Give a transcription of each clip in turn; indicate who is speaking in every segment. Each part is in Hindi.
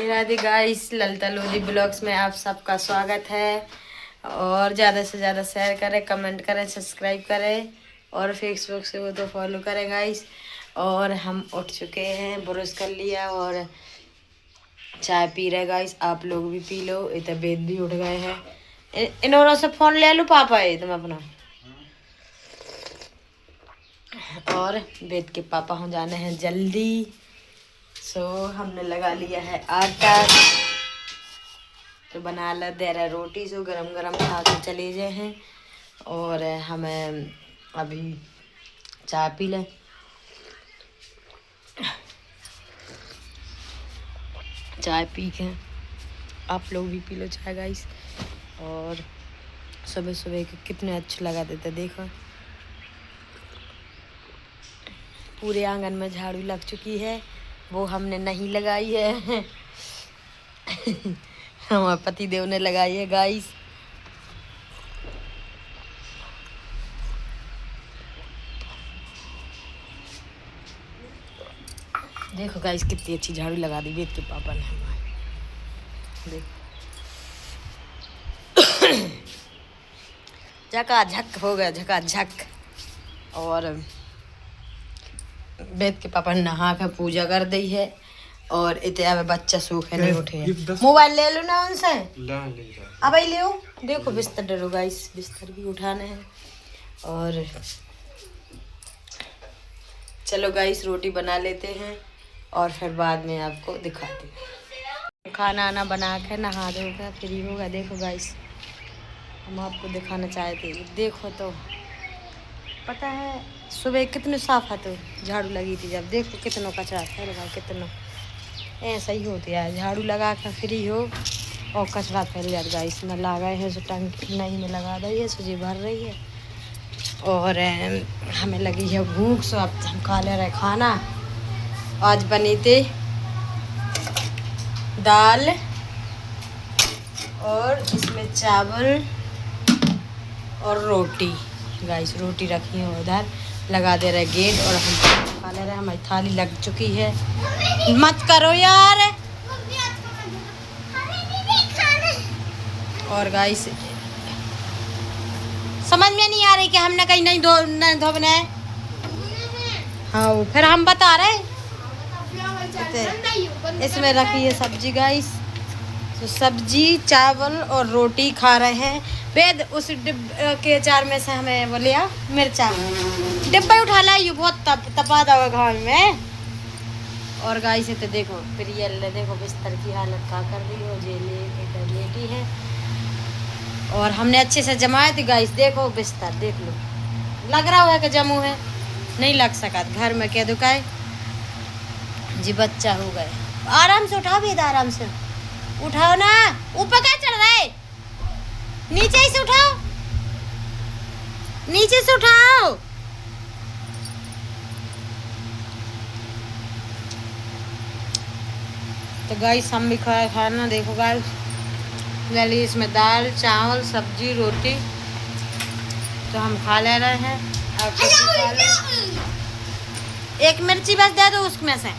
Speaker 1: राधे गाइस, ललिता लोधी ब्लॉग्स में आप सबका स्वागत है। और ज़्यादा से ज़्यादा शेयर करें, कमेंट करें, सब्सक्राइब करें और फेसबुक से वो तो फॉलो करें गाइस। और हम उठ चुके हैं, ब्रश कर लिया और चाय पी रहे गाइस। आप लोग भी पी लो। इतना बेद भी उठ गए हैं। इन्होंने से फ़ोन ले लो पापा है तुम अपना। और बेद के पापा हो जाने हैं जल्दी। सो हमने लगा लिया है आटा, तो बना ला दे रहा रोटी। सो गरम गरम खा के चले गए हैं। और हमें अभी चाय पी लें। चाय पी के आप लोग भी पी लो चाय गाइस। और सुबह सुबह के कितने अच्छे लगा देते देखो। पूरे आंगन में झाड़ू लग चुकी है, वो हमने नहीं लगाई है। हमारे पति देव ने लगाई है गाइस। देखो गाइस कितनी अच्छी झाड़ू लगा दी वेद के पापा ने हमारे। देखो झकाझक हो गया, झकाझक। और वेद के पापा ने नहा कर पूजा कर दी है। और इतने बच्चा सूखे नहीं उठे। मोबाइल ले लो ना उनसे। अब ले लो। देखो बिस्तर डरो गाइस, बिस्तर भी उठाने हैं। और चलो गाइस रोटी बना लेते हैं और फिर बाद में आपको दिखाते हैं। खाना आना बना के नहा धोकर फ्री होगा। देखो गाइस हम आपको दिखाना चाहते थे। देखो तो पता है सुबह कितने साफ है, तो झाड़ू लगी थी जब। देखो कितनों कचरा फैल गया, कितना ऐसा ही होती है। झाड़ू लगा कर फ्री हो और कचरा फैल जाता गाइस। में लगा है सो टंकी नहीं में लगा रही है, सूजी भर रही है। और हमें लगी है भूख, सो अब हम खा ले रहे खाना। आज बनी थी दाल और इसमें चावल और रोटी गाइस। रोटी रखी है उधर, लगा दे रहे गेट और हम खा ले रहे। हमारी थाली लग चुकी है। मत करो यार। और गाइस समझ में नहीं आ रही कि हमने कहीं नहीं धोबना है। हाँ फिर हम बता रहे। इसमें रखी है सब्जी गाइस। तो सब्जी चावल और रोटी खा रहे हैं। वेद उस डिब्बे के चार में से हमें वो लिया मिर्चा डिब्बा उठा ला। ये बहुत तपा दवा घाव में। और गाइस तो देखो प्रियल ने देखो बिस्तर की हालत क्या कर रही हो। लेटी है और हमने अच्छे से जमाए थे गाइस। देखो बिस्तर देख लो, लग रहा है कि जमू है, नहीं लग सका। घर में क्या दुकाए जी बच्चा हो गए। आराम से उठाओ भी, आराम से उठाओ ना। ऊपर क्या चढ़ रहा है, नीचे ही से उठाओ, नीचे से उठाओ। तो गाइस हम भी खाना देखो गाइस। गली इसमें दाल चावल सब्जी रोटी, तो हम खा ले रहे हैं। एक मिर्ची बस दे दो उसमें से।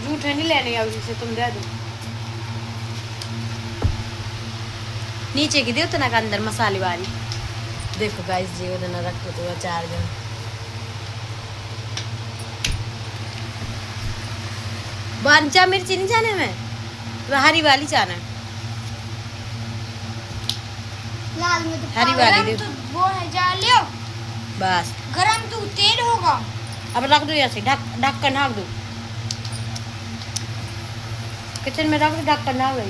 Speaker 1: झूठे नहीं लेने अब से तुम दे दो। नीचे की दो तना का अंदर मसाले वाली। देखो गाइस जी उधर रखो तो चार जन। बांचा मिर्ची नहीं जाने में, हरी वाली जाना।
Speaker 2: लाल में तो
Speaker 1: हरी वाली दे
Speaker 2: तो वो है जा लियो
Speaker 1: बस।
Speaker 2: गरम तो तेल होगा।
Speaker 1: अब रख दो ऐसे ढक कर ढक दो। किचन में रख दो, ढक कर ढक दो।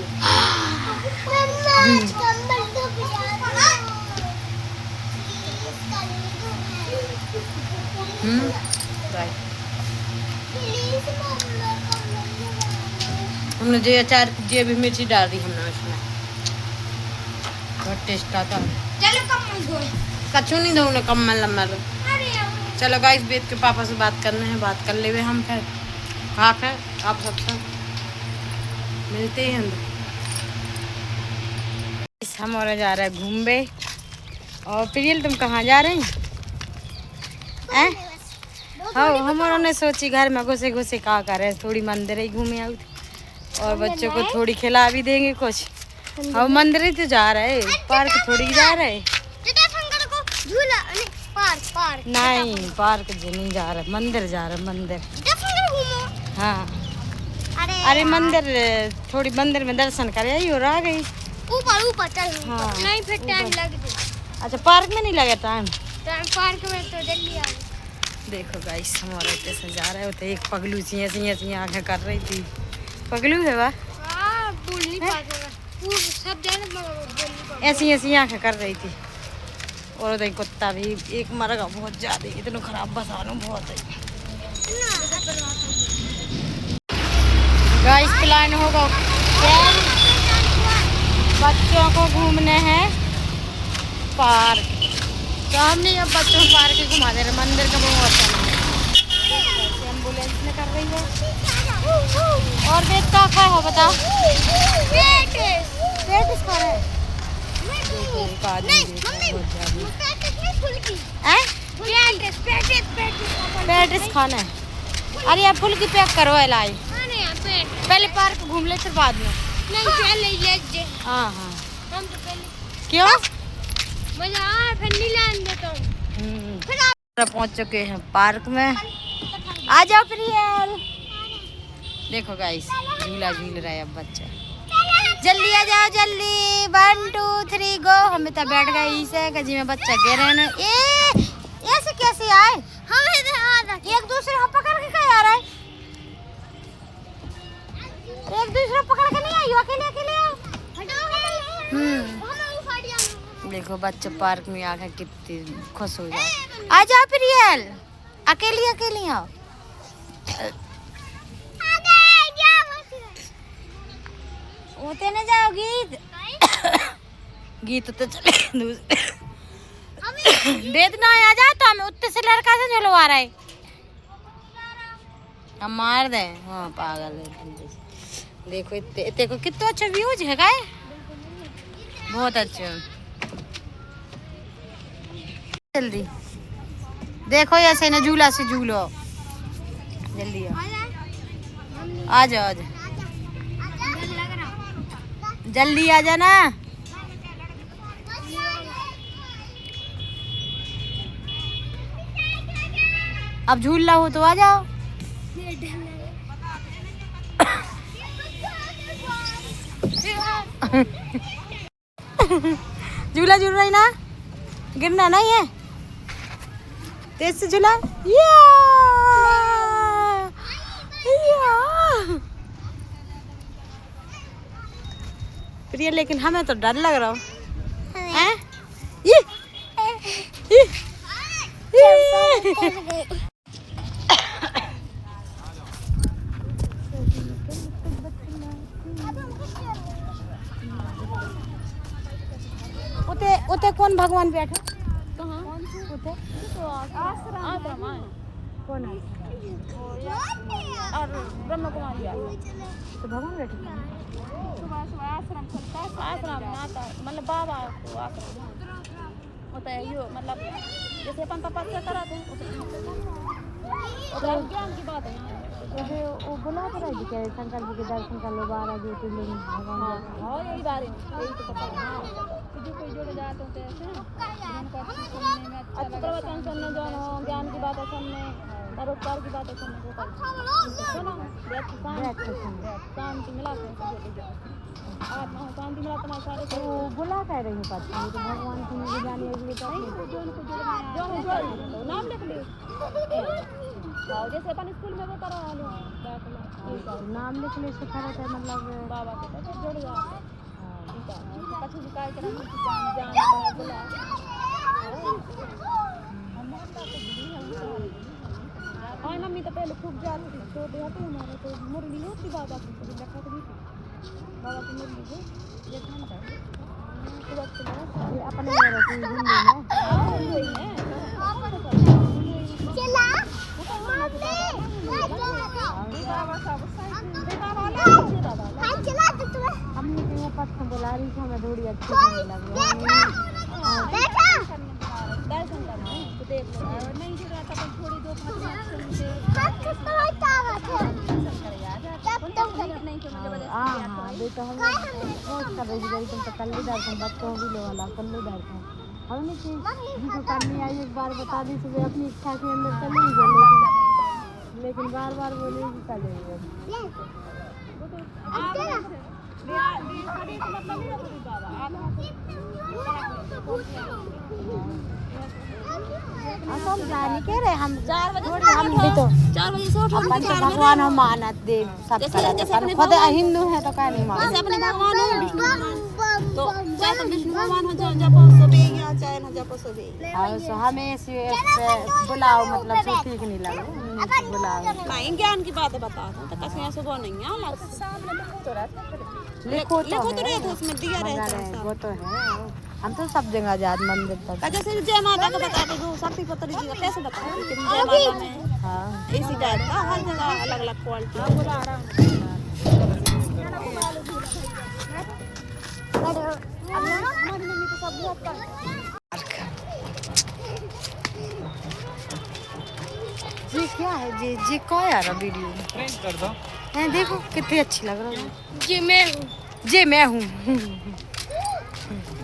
Speaker 1: हमने जो अचार जो भी मिर्ची डाल दी हमने उसमें, बहुत टेस्ट आता है।
Speaker 2: चलो कम दो,
Speaker 1: कच्चू नहीं दूंगा कम लम्बा दो। चलो गाइस बेद के पापा से बात करने हैं, बात कर ले हम फिर खा कर आप सबसे मिलते हैं। हम और जा रहे हैं घूमने। और प्रियल तुम कहाँ जा रहे हैं? हाँ हमारों ने सोची घर में घुसे घुसे का करे, थोड़ी मंदिर ही घूमे आउट और बच्चों को थोड़ी खिला भी देंगे कुछ। हम मंदिर ही तो जा रहे, पार्क थोड़ी जा रहे।
Speaker 2: झूला नहीं, पार्क
Speaker 1: नहीं पार्क नहीं जा रहे, मंदिर जा रहे मंदिर। हाँ अरे मंदिर थोड़ी मंदिर में दर्शन करे आई और आ गई।
Speaker 2: ऊपर चल।
Speaker 1: हाँ,
Speaker 2: नहीं फिर टाइम लग जाए।
Speaker 1: अच्छा पार्क में नहीं लगा टाइम?
Speaker 2: पार्क में तो जल्दी आ गई।
Speaker 1: देखो गाइस हमारे स्टेशन जा रहे होते, एक पगलू सी आंखें कर रही थी। पगलू है वाह,
Speaker 2: बोल नहीं पाता सब जाने बोल नहीं पाता।
Speaker 1: ऐसी आंखें कर रही थी। और उधर कुत्ता भी एक मर गया, बहुत ज्यादा इतना खराब बसानो बहुत है। गाइस प्लान होगा बच्चों को घूमने हैं पार्क, तो हमने अब बच्चों को पार्क ही घुमा दे रहे। मंदिर का बहुत अच्छा एम्बुलेंस में कर रही है। और देख का खा हो बताओ, पेटिस खा रहे हैं। पेटिस खाना है। अरे यार फुल्की पैक करो लाई, पहले पार्क घूम ले फिर बाद में।
Speaker 2: नहीं पहले
Speaker 1: हाँ
Speaker 2: हम तो पहले
Speaker 1: क्यों
Speaker 2: मजा आ फिर नहीं लाने देता हूँ।
Speaker 1: पहुंच चुके हैं पार्क में। आ जाओ प्रियल। देखो गाइस झूला झूल रहा है अब बच्चा, जल्दी आ जाओ जल्दी। 1 2 3 गो। हमें तो बैठ गए इसे कजी में बच्चा गिरे न। ऐसे कैसे आए?
Speaker 2: हम इधर आ रहे
Speaker 1: एक दूसरे को पकड़ के क्या आ रहा है? एक दूसरे को पकड़ के नहीं आई, अकेले अकेले आओ। देखो बच्चे पार्क में आकर कितनी खुश हो जाए। आ जाओ प्रियल, अकेली अकेली आओ। होते न जाओ गीत गीत तो चले वेदना आ जाता हमें उत्ते से लड़का से झुलवा रहा है। हम मार दे। हाँ पागल है। देखो इतने को कितना अच्छा व्यूज है गाय, बहुत अच्छा। जल्दी देखो ऐसे ना झूला से झूलो, जल्दी आ जाओ जल्दी आ जाना। अब झूल रहा हो तो आ जाओ। झूला झूल रही ना, गिरना नहीं है, तेज से झूला। प्रिया लेकिन हमें तो डर लग रहा है। उते कौन भगवान बैठा? कहाँ? उते आश्रम कौन है? और ब्रह्म कुमारी तो भगवान बैठे सुबह सुबह आश्रम खुलता है। आश्रम माता मतलब बाबा को आश्रम होता है यो, मतलब जैसे अपन तपस्या कराते हैं ज्ञान की बात है। जैसे वो बुला तो रही थी शंकर जी के दर्शन कर लो, 12 ज्योतिर्लिंग भगवान। हाँ यही बारे में यही तो पता है। जो कोई जोड़े जाते होते हैं ऐसे अच्छा प्रवचन सुनने जानो, ज्ञान की बातें सुनने, परोपकार की बातें सुनने को शांति मिला आत्मा को शांति मिला तुम्हारे सारे। तो बुला कह रही हूँ पाती तो भगवान की मुझे जानी होगी तो नाम लिख ले। जैसे अपन स्कूल में वो करा नाम लिख ले सिखा रहता है, मतलब बाबा के पास जुड़ जाओ। कछु कार्यक्रम बुला हाँ मम्मी तो पहले खूब जाती थी, छोटे होते हमारे तो मुरली होती बाबा की, कभी देखा तो नहीं बाबा की मुरली को अपने बुला रही थी हमें थोड़ी अच्छी लग रही दर्शन करना तो देख नहीं जो रहा था थोड़ी दूर बेटा हम बहुत कर रही थी तुम तो कल दर्शन बच्चों भी लो वाला कल दर्शन हमने जिसको करनी आई एक बार बता दी सुबह अपनी इच्छा के अंदर चली गई लेकिन बार बार बोलेगी चलेगी हम जाने के रहे हम 4 बजे हम भी तो 4 बजे से उठ भगवान हम मानत दे सब करते खुद हिंदू है तो क्या नहीं मानते जैसे अपने भगवान है विष्णु भगवान तो चाहे तो विष्णु भगवान हो जाओ जपो सुबह या चाहे ना जपो सुबह हां हमें ऐसे बुलाओ मतलब से ठीक नहीं लगे बुलाओ नहीं ज्ञान की बातें बता तो कैसे सुबह नहीं है लिखो तो रहे थे उसमें दिया रहता है वो तो है हम तो सब जगह आजाद मंदिर तक जैसे जय माता का बताते जो शक्ति पत्र जी का कैसे बताते लेकिन जय माता में हाँ इसी टाइप का हर जगह अलग अलग क्वालिटी जी क्या है जी क्या यार वीडियो ट्रेंड कर दो हैं देखो कितनी अच्छी लग रही है जी मैं हूँ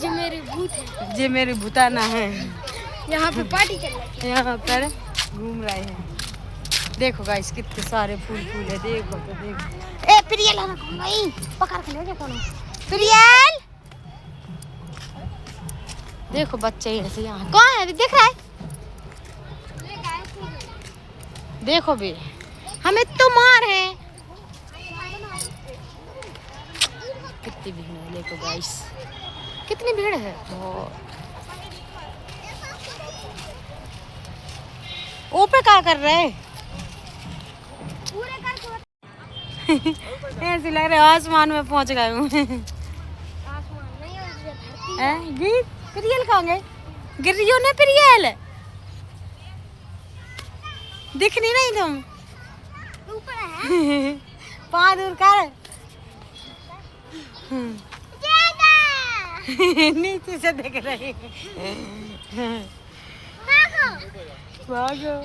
Speaker 2: ये मेरी भूत है
Speaker 1: ये मेरी भूताना है
Speaker 2: यहाँ पे पार्टी चल रही है
Speaker 1: यहाँ पर घूम रहे हैं देखो गाइस कितने सारे फूल है देखो तो देखो ए प्रियल है ना भाई पकड़ के ले जा कौन प्रियल देखो बच्चे ऐसे यहाँ कौन है दिख रहा है देखो भी हमें तो मार है कितनी भीड़ है देखो गाइस कितनी भीड़ है ऊपर क्या कर रहे ऐसे लग रहा है आसमान में पहुंच गए हूँ गीत प्रियल कहाँ गए गिरियो ने प्रियल दिख नहीं रही तुम
Speaker 2: ऊपर है
Speaker 1: पाँव दूर कर नीचे से देख रही भागो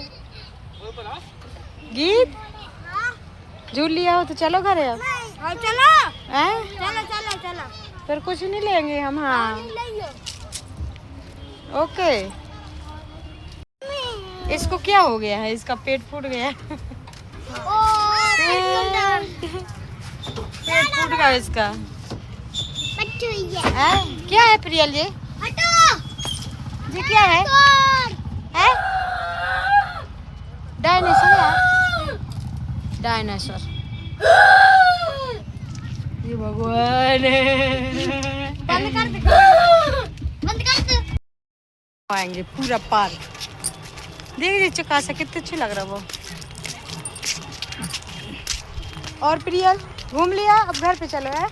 Speaker 1: गीत झूल लिया हो तो चलो घरे अब
Speaker 2: चलो
Speaker 1: हैं
Speaker 2: चलो
Speaker 1: फिर कुछ नहीं लेंगे हम हाँ ओके इसको क्या हो गया है इसका पेट फूट गया पेट फूट गया इसका क्या है प्रियल जी क्या है डायनासोर डायनासोर ये भगवान आएंगे पूरा पार्क देख चुका सा कितने अच्छे लग रहा वो और प्रियल घूम लिया अब घर पे चलो है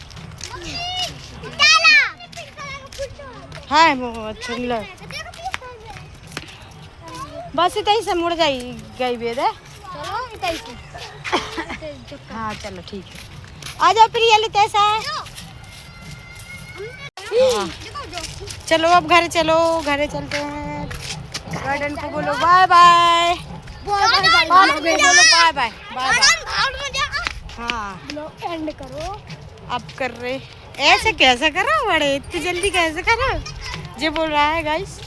Speaker 1: हाँ वो अच्छा लग बस इतना ही से मुड़ गई बेद है हाँ चलो ठीक है आ जाओ प्रियल कैसा है हाँ। चलो अब घरे चलते हैं गार्डन को बोलो बाय बाय बोलो बाय बाय हाँ
Speaker 2: एंड करो
Speaker 1: अब कर रहे ऐसे कैसे करो बड़े इतनी जल्दी कैसे करो ये बोल रहा है गाइस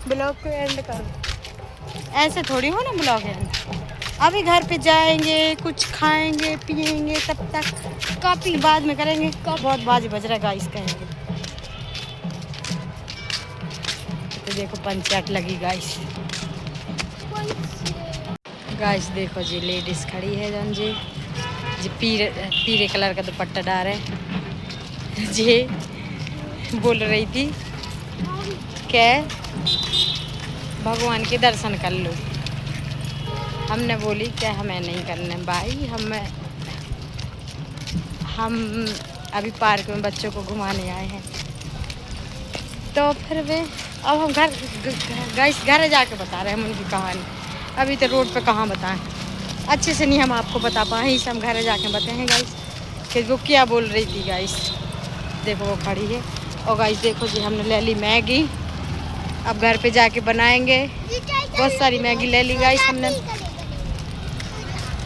Speaker 1: ब्लॉग को एंड करो ऐसे थोड़ी हो ना ब्लॉग एंड अभी घर पे जाएंगे कुछ खाएंगे पिएंगे तब तक काफी बाद में करेंगे बहुत बाजी बज रहा है गाइस कहेंगे तो देखो पंचायत लगी गाइस देखो जी लेडीज खड़ी है जन जी पीले कलर का दुपट्टा डाल रहे जी बोल रही थी क्या भगवान के दर्शन कर लो हमने बोली क्या हमें नहीं करने भाई हम अभी पार्क में बच्चों को घुमाने आए हैं तो फिर वे अब हम घर जाके बता रहे हैं हम उनकी कहानी अभी तो रोड पे कहाँ बताएं अच्छे से नहीं हम आपको बता पाए इसे हम घर जाके बताएं गाइस कि वो क्या बोल रही थी गाइस देखो वो खड़ी है और गाइस देखो जी हमने ले ली मैगी अब घर पे जाके बनाएंगे बहुत सारी मैगी ले ली गाइस हमने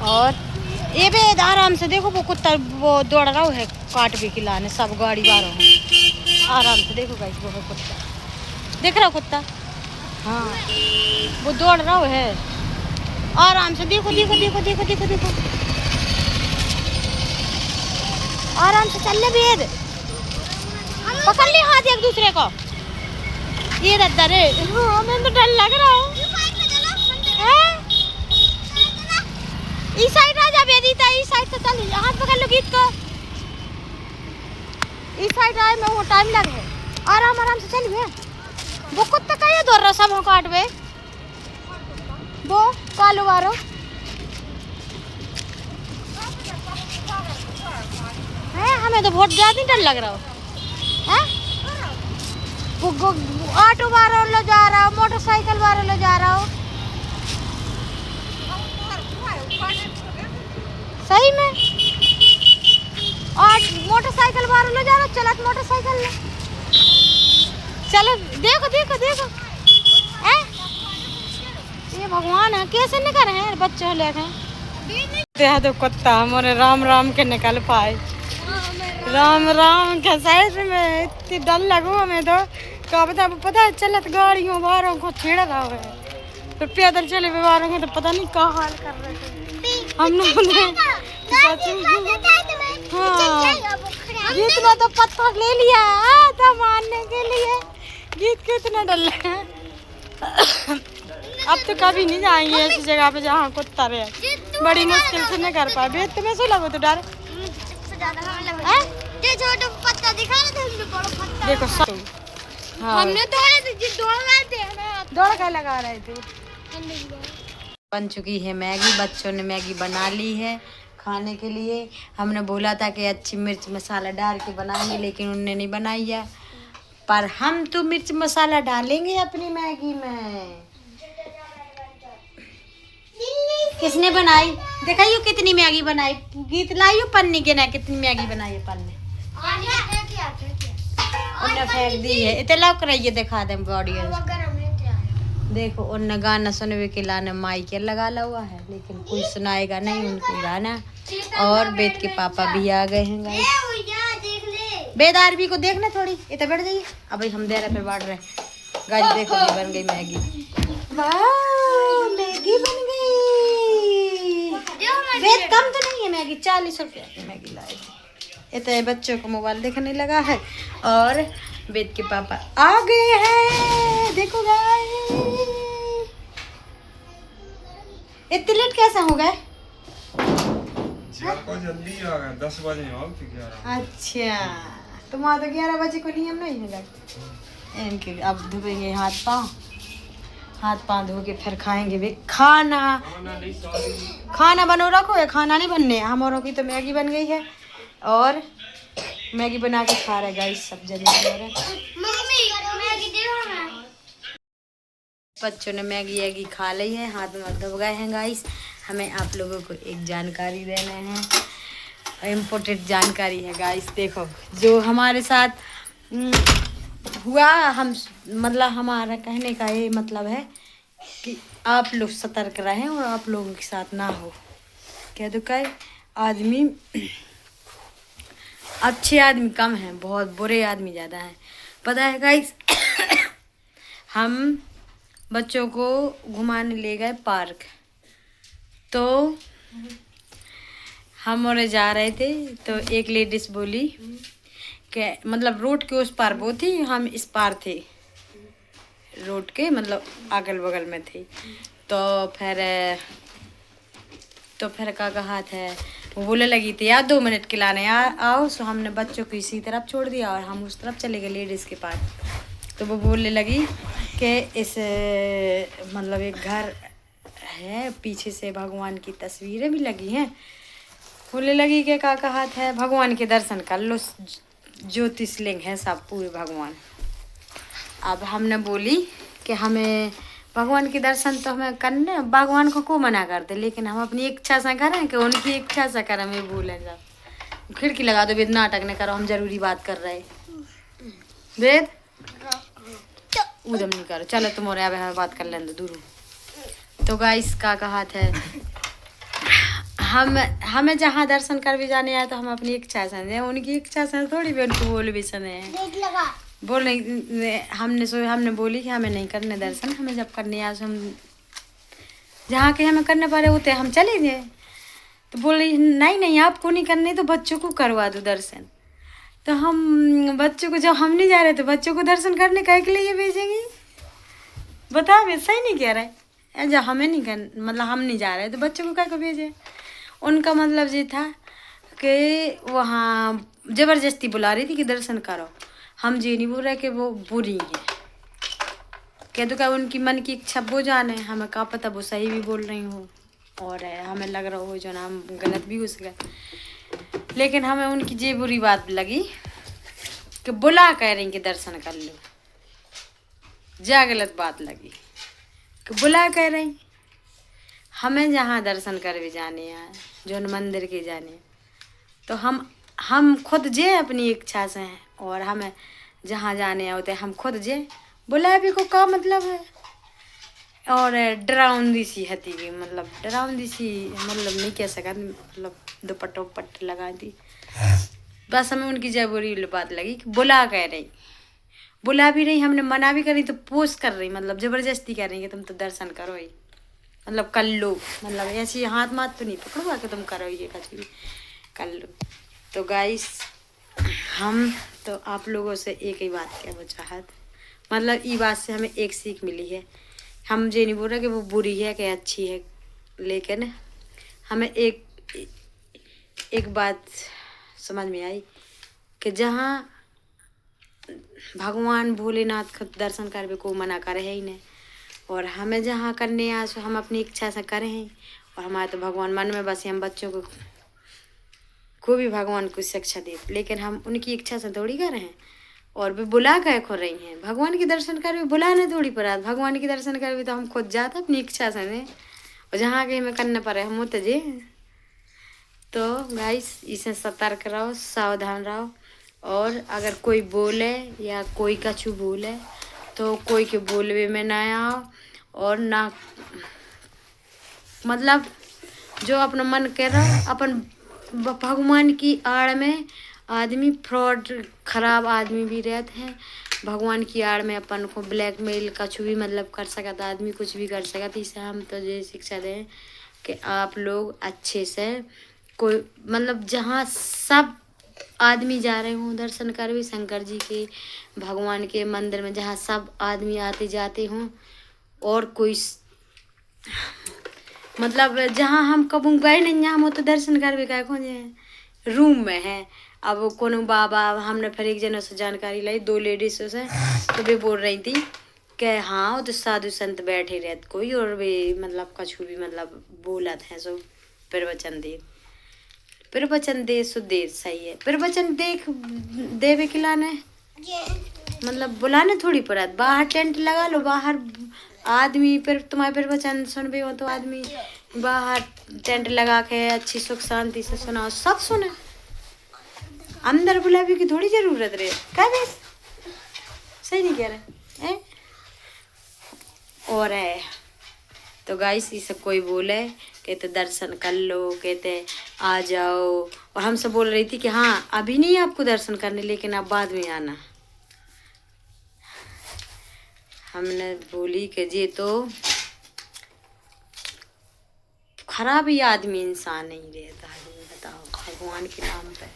Speaker 1: और ये भी आराम से देखो, वो कुत्ता वो दौड़ रहा है काट भी खिलाने, सब गाड़ी बारों है। आराम से देखो गाइस, वो है कुत्ता, देख रहा हो कुत्ता, हाँ वो दौड़ रहा है आराम से। देखो देखो देखो देखो देखो देखो, आराम से चल ले बेद, पकड़ ले हाथ एक दूसरे को। ये रहता रे, हमें तो डर लग रहा है। इस साइड आ जा बेदीता, इस साइड से चल, हाथ पकड़ लो गीत को, इस साइड आए में वो टाइम लगे। आराम आराम से चल बे। वो कुत्ता का ये दौड़ रहा सब काट बे, वो कालो वारो है। हमें तो बहुत ज्यादा डर लग रहा है। वो ऑटो वाला ले जा रहा हो, मोटरसाइकिल वाला ले जा रहा हो, सही में। और मोटरसाइकिल वाला ले जा रहा, चलत मोटरसाइकिल ले चलो। देखो देखो देखो, ये भगवान है, कैसे निकल रहे हैं बच्चे लेके। तो कुत्ता हमारे राम राम के निकल पाए, राम राम के साइड में इतनी डर लगो हमें तो क्या पता है चलत गाड़ियों बारों को छेड़ रहा है, तो पैदल चले बारों को तो पता नहीं क्या हाल कर रहे थे हम लोग। हाँ गीत ने तो पत्थर ले लिया था मारने के लिए, गीत को इतना डर लगा। अब तो कभी नहीं जाएंगे ऐसी जगह पे जहाँ कुत्ता रहे, बड़ी मुश्किल से नहीं कर पाए। बेद तुम्हें सो लगो तो डर, देखो हाँ।
Speaker 2: हमने
Speaker 1: दौड़ का लगा रहे थे। बन चुकी है मैगी, बच्चों ने मैगी बना ली है खाने के लिए। हमने बोला था कि अच्छी मिर्च मसाला डाल के बनाएंगे, लेकिन उन्होंने नहीं बनाई है, पर हम तो मिर्च मसाला डालेंगे अपनी मैगी में। किसने बनाई दिखाइयो, कितनी मैगी बनाई, गीत लाइयो पन्नी के ना, कितनी मैगी बनाई है पन्नी, उन्हें फेंक दी है। इतने लौक रही है, दिखा दे बॉडी। देखो उन गाना सुनने के लाने माइक लगा हुआ है, लेकिन कोई सुनाएगा नहीं उनको गाना। और बेद के पापा भी आ गए हैं गाइस, बेद आरबी को देखना थोड़ी, इतना बैठ जाइए। अब हम दे रहे पे बढ़ रहे गाइस। देखो ये बन गई मैगी, वाह मैगी बन गई। बेद कम तो नहीं है मैगी, 40 रुपया की मैगी लाई थी। इतने बच्चों को मोबाइल देखने लगा है और बेद के पापा आ गए हैं। देखो गाइस, इतने लेट कैसे हो गए?
Speaker 3: जल्दी आ गए, 10 बजे आओ तो 11।
Speaker 1: अच्छा तुम्हारा तो 11 बजे को नियम नहीं है लग इनके। अब धोएंगे हाथ पाँव धो के फिर खाएंगे भी खाना। खाना बनो रखो या खाना नहीं बनने। हमारों की तो मैगी बन गई है और मैगी बना के खा रहे गाइस सब जने। बच्चों ने मैगी खा ली है, हाथ में धो गए हैं गाइस। हमें आप लोगों को एक जानकारी देना है, इम्पोर्टेंट जानकारी है गाइस। देखो जो हमारे साथ हुआ, हम मतलब हमारा कहने का ये मतलब है कि आप लोग सतर्क रहें और आप लोगों के साथ ना हो। क्या तो कई आदमी, अच्छे आदमी कम हैं, बहुत बुरे आदमी ज़्यादा हैं, पता है गाइस। हम बच्चों को घुमाने ले गए पार्क, तो हम और जा रहे थे, तो एक लेडीज बोली कि मतलब रोड के उस पार वो थी, हम इस पार थे, रोड के मतलब अगल बगल में थी। तो फिर क्या कहा था, वो बोले लगी थी यार 2 मिनट के लाने आओ। सो हमने बच्चों को इसी तरफ छोड़ दिया और हम उस तरफ चले गए लेडीज़ के पास। तो वो बोलने लगी कि इस मतलब एक घर है, पीछे से भगवान की तस्वीरें भी लगी हैं। बोलने लगी कि क्या कहा था, भगवान के दर्शन कर लो, ज्योतिषलिंग है सब पूरे भगवान। अब हमने बोली कि हमें भगवान के दर्शन तो हमें करने, भगवान को मना करते, लेकिन हम अपनी इच्छा से करें कि उनकी इच्छा से करें। हमें भूलें जब खिड़की लगा दो, वेद नाटक न करो, हम जरूरी बात कर रहे। वेद उदम नहीं करो, चलो तुम्हारे यहाँ बात कर लें दूर। तो गाइस का कहा था, हमें जहाँ दर्शन कर भी जाने आए तो हम अपनी इच्छा से हैं, उनकी इच्छा से थोड़ी भी उनको बोल भी सने हैं। हमने बोली कि हमें नहीं करने दर्शन, हमें जब करने आए हम जहाँ के हमें करने पा रहे होते हम चले गए। तो बोले नहीं आपको नहीं करने तो बच्चों को करवा दो दर्शन। तो हम बच्चों को, जब हम नहीं जा रहे तो बच्चों को दर्शन करने काहे के लिए भेजेंगे? बता वे सही नहीं कह रहे। जब हमें नहीं कर मतलब हम नहीं जा रहे तो बच्चों को काहे को भेजे? उनका मतलब ये था कि वहाँ ज़बरदस्ती बुला रही थी कि दर्शन करो। हम ये नहीं बोल रहे कि वो बुरी है, कह तो क्या उनकी मन की इच्छा वो जाने, हमें क्या पता वो सही भी बोल रही हूँ और हमें लग रहा हो जो ना हम गलत भी हो सके। लेकिन हमें उनकी ये बुरी बात लगी कि बुला कह रही कि दर्शन कर लो। जा गलत बात लगी कि बुला कह रही। हमें जहाँ दर्शन कर भी जाने हैं जो मंदिर के जाने, तो हम खुद जे अपनी इच्छा से हैं और हमें जहाँ जाने होते हम खुद जे बुला भी को का मतलब है। और डराउंदी सी हती भी, मतलब डराउंदी सी मतलब नहीं कह सका, मतलब दुपट्टा उपट्ट लगा दी। बस हमें उनकी जय बुरी बात लगी कि बुला कह रही, बुला भी रही, हमने मना भी करी तो पोस्ट कर रही, मतलब ज़बरदस्ती कर रही कि तुम तो दर्शन करो ही, मतलब कर लो, मतलब ऐसी हाथ माथ तो नहीं पकड़वा कि तुम करो ये कुछ भी कर लो। तो गाइस हम तो आप लोगों से एक ही बात कहना चाहत, मतलब ये बात से हमें एक सीख मिली है। हम ये नहीं बोल रहे कि वो बुरी है कि अच्छी है, लेकिन हमें एक बात समझ में आई कि जहाँ भगवान भोलेनाथ का दर्शन करने को मना करे ही नहीं, और हमें जहाँ करने आए सो हम अपनी इच्छा से करें हैं। और हमारे तो भगवान मन में बसे, हम बच्चों को भी भगवान को शिक्षा दे, लेकिन हम उनकी इच्छा से थोड़ी कर रहे हैं। और भी बुला कर खो रही हैं भगवान के दर्शन कर भी, बुलाने थोड़ी पड़ा, भगवान के दर्शन कर भी तो हम खुद जाते अपनी इच्छा से नहीं, और जहाँ के हमें करना पड़े हम होते जे। तो गाइस इसे सतर्क रहो, सावधान रहो, और अगर कोई बोले या कोई कछु बोले तो कोई के बोलवे में ना आओ, और ना मतलब जो अपना मन कर रहा अपन भगवान की आड़ में आदमी फ्रॉड खराब आदमी भी रहते हैं। भगवान की आड़ में अपन को ब्लैकमेल कछु भी मतलब कर सकता आदमी, कुछ भी कर सकता। इसे हम तो ये शिक्षा दें कि आप लोग अच्छे से कोई मतलब जहाँ सब आदमी जा रहे हों दर्शन कर भी, शंकर जी के भगवान के मंदिर में जहाँ सब आदमी आते जाते हों, और कोई मतलब जहाँ हम कबू गए नहीं हम तो दर्शन कर भी गए रूम में है। अब कोनो बाबा हमने फिर एक जनों से जानकारी लाई, 2 लेडीज से, तो वे बोल रही थी कि हाँ तो साधु संत बैठे रहते कोई, और वे मतलब कछु भी मतलब बोलत हैं सो प्रवचन दे सो देर सही है, प्रवचन देवे खिलाने मतलब बुलाने थोड़ी पड़त। बाहर टेंट लगा लो, बाहर आदमी फिर तुम्हारे प्रवचन सुनबे हो तो आदमी बाहर टेंट लगा के अच्छी सुख शांति से सुनाओ, सब सुने। अंदर बुलावे की थोड़ी जरूरत रहे, क्या बे सही नहीं कह रहे हैं? और है तो गाइस इसे कोई बोले कहते दर्शन कर लो, कहते आ जाओ, और हमसे बोल रही थी कि हाँ अभी नहीं आपको दर्शन करने, लेकिन आप बाद में आना। हमने बोली कि ये तो खराब ही आदमी इंसान नहीं रहता है, बताओ भगवान के नाम पे।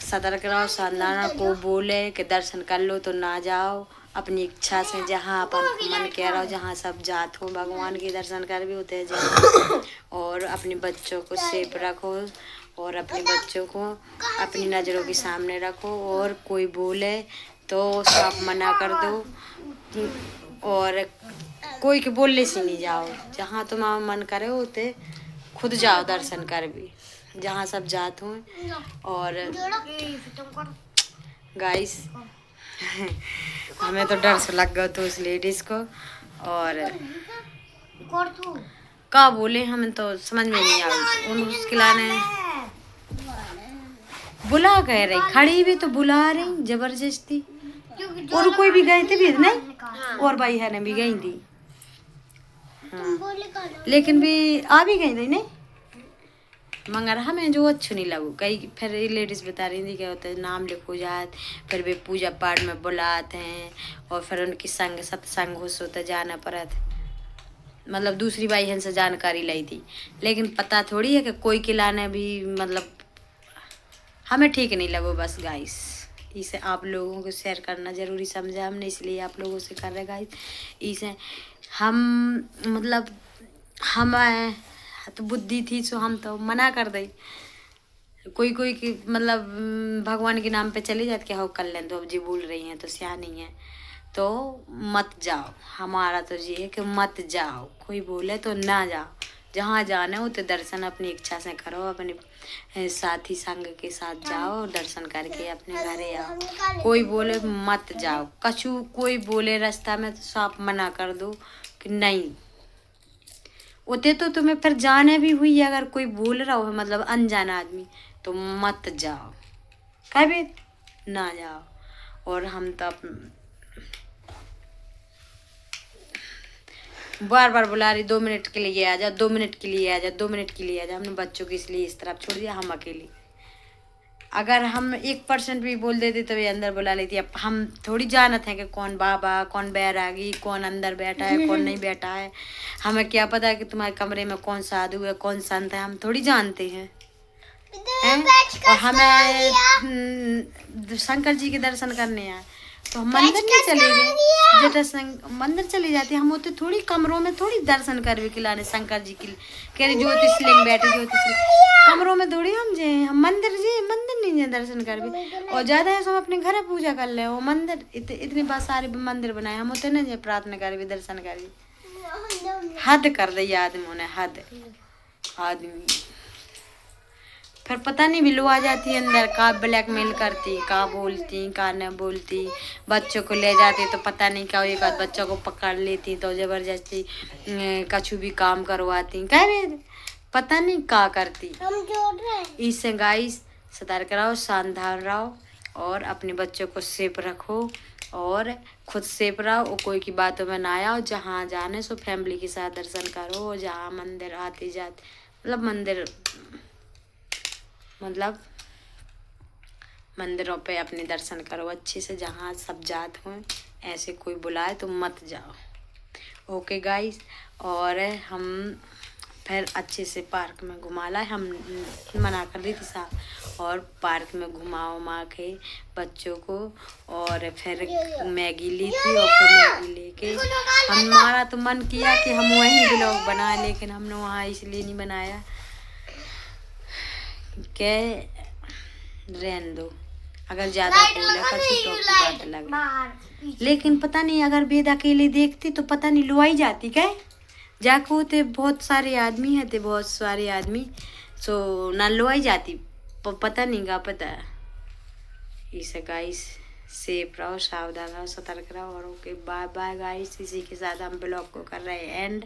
Speaker 1: सतर्क रहो, सावधान को बोले कि दर्शन कर लो तो ना जाओ अपनी इच्छा से, जहाँ अपन मन कह रहा हो, जहाँ सब जात हो भगवान के दर्शन कर भी होते हैं जहाँ। और अपने बच्चों को सेफ रखो, और अपने बच्चों को अपनी नज़रों के सामने रखो, और कोई बोले तो सब मना कर दो, और कोई के बोलने से नहीं जाओ। जहाँ तुम्हारा मन करे होते खुद जाओ दर्शन कर भी, जहाँ सब जात हों। और गाइस हमें तो डर से लग गया तो उस लेडीज को, और क्या बोले हमें तो समझ में नहीं आई। उन उसके लाने बुला कह रही, खड़ी भी तो बुला रही जबरदस्ती, और कोई भी गए थे भी नहीं, और भाई है ने भी गई थी हाँ। लेकिन भी आ भी गई थी नहीं, मगर हमें जो अच्छी नहीं लगू। कई फिर लेडीज बता रही थी क्या होता है, नाम लिखो जात, फिर वे पूजा पाठ में बुलाते हैं और फिर उनकी संग सत्संग हो सोते जाना पड़त। मतलब दूसरी भाई हन से जानकारी लाई थी, लेकिन पता थोड़ी है कि कोई खिलाने भी मतलब हमें ठीक नहीं लगो। बस गाइस इसे आप लोगों को शेयर करना जरूरी समझा हमने, इसलिए आप लोगों से कर रहे गाइस। इसे हम मतलब हम तो बुद्धि थी सो हम तो मना कर दे। कोई कोई की मतलब भगवान के नाम पे चले जाते क्या हो कर लें, तो अब जी बोल रही हैं तो सियानी है तो मत जाओ। हमारा तो ये है कि मत जाओ, कोई बोले तो ना जाओ। जहाँ जाना हो तो दर्शन अपनी इच्छा से करो, अपने साथी संग के साथ जाओ और दर्शन करके अपने घरे आओ। कोई बोले मत जाओ, कछु कोई बोले रास्ता में तो साफ मना कर दो कि नहीं। उते तो तुम्हें फिर जाने भी हुई, अगर कोई बोल रहा हो मतलब अनजान आदमी तो मत जाओ, कभी ना जाओ। और हम तो बार बार बुला रही 2 मिनट के लिए आ जा, 2 मिनट के लिए आ जा, 2 मिनट के लिए आ जा। हमने बच्चों के इसलिए इस तरफ छोड़ दिया, हम अकेले। अगर हम 1% भी बोल देते तो ये अंदर बुला लेती। अब हम थोड़ी जानते हैं कि कौन बाबा, कौन बैरागी, कौन अंदर बैठा है, कौन नहीं बैठा है। हमें क्या पता है कि तुम्हारे कमरे में कौन साधु है, कौन संत है, हम थोड़ी जानते हैं। और हमें शंकर जी के दर्शन करने आए तो हम मंदिर नहीं चले गए, जटा मंदिर चले जाते। हम होते थोड़ी कमरों में थोड़ी दर्शन करवे के लाने शंकर जी की कह रही ज्योतिषलिंग बैठे ज्योतिषलिंग कमरों में थोड़ी हम जे हम मंदिर नहीं जे दर्शन करवे। और ज्यादा है हम अपने घर पूजा कर ले। वो मंदिर इतने बार सारे मंदिर बनाए, हम होते नहीं जे प्रार्थना करवे दर्शन करवे। हद कर दी आदमी ने, हद आदमी। फिर पता नहीं बिलो आ जाती है अंदर, का ब्लैकमेल करती, का बोलती, का न बोलती। बच्चों को ले जाती तो पता नहीं क्या, एक आध बच्चों को पकड़ लेती तो जबरदस्ती कछु भी काम करवाती, कह पता नहीं का करती। इससे गाइस सतर्क रहो, शानदार रहो और अपने बच्चों को सेफ रखो और खुद सेफ रहो और कोई की बातों में ना आओ। जहाँ जाने सो फैमिली के साथ दर्शन करो। जहाँ मंदिर आते जाते मतलब मंदिरों पे अपने दर्शन करो अच्छे से। जहाँ सब जात हों ऐसे कोई बुलाए तो मत जाओ। Okay guys. और हम फिर अच्छे से पार्क में घुमा लाए। हम मना कर दी थी साहब, और पार्क में घुमा के बच्चों को। और फिर मैगी ली थी और फिर मैगी लेके हमारा तो मन किया कि हम वहीं ब्लॉग बनाए, लेकिन हमने वहाँ इसलिए नहीं बनाया के रहने दो। अगर ज्यादा बोले तो बात लगे, लेकिन पता नहीं अगर बेद अकेले देखती तो पता नहीं लुआई जाती क्या जाको। ते बहुत सारे आदमी है, ते बहुत सारे आदमी सो ना लुआई जाती, पता नहीं का पता। इसे गाइस सेफ रहो, सावधान रहो, सतर्क रहो। और ओके बाय बाय गाइस। इसी के साथ हम ब्लॉग को कर रहे हैं एंड।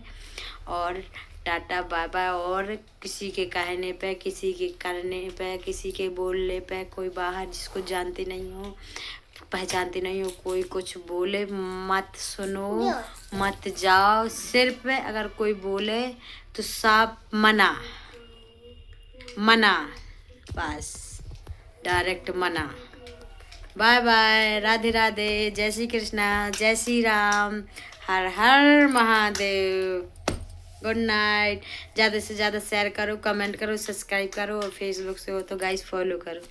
Speaker 1: और टाटा बाय बाय। और किसी के कहने पे, किसी के करने पे, किसी के बोलने पे, कोई बाहर जिसको जानते नहीं हो, पहचानते नहीं हो, कोई कुछ बोले मत सुनो, मत जाओ। सिर्फ अगर कोई बोले तो साफ मना, बस डायरेक्ट मना। बाय बाय, राधे राधे, जय श्री कृष्णा, जय श्री राम, हर हर महादेव। Good night. ज़्यादा से ज़्यादा शेयर करो, कमेंट करो, सब्सक्राइब करो और फेसबुक से हो तो गाइस फॉलो करो।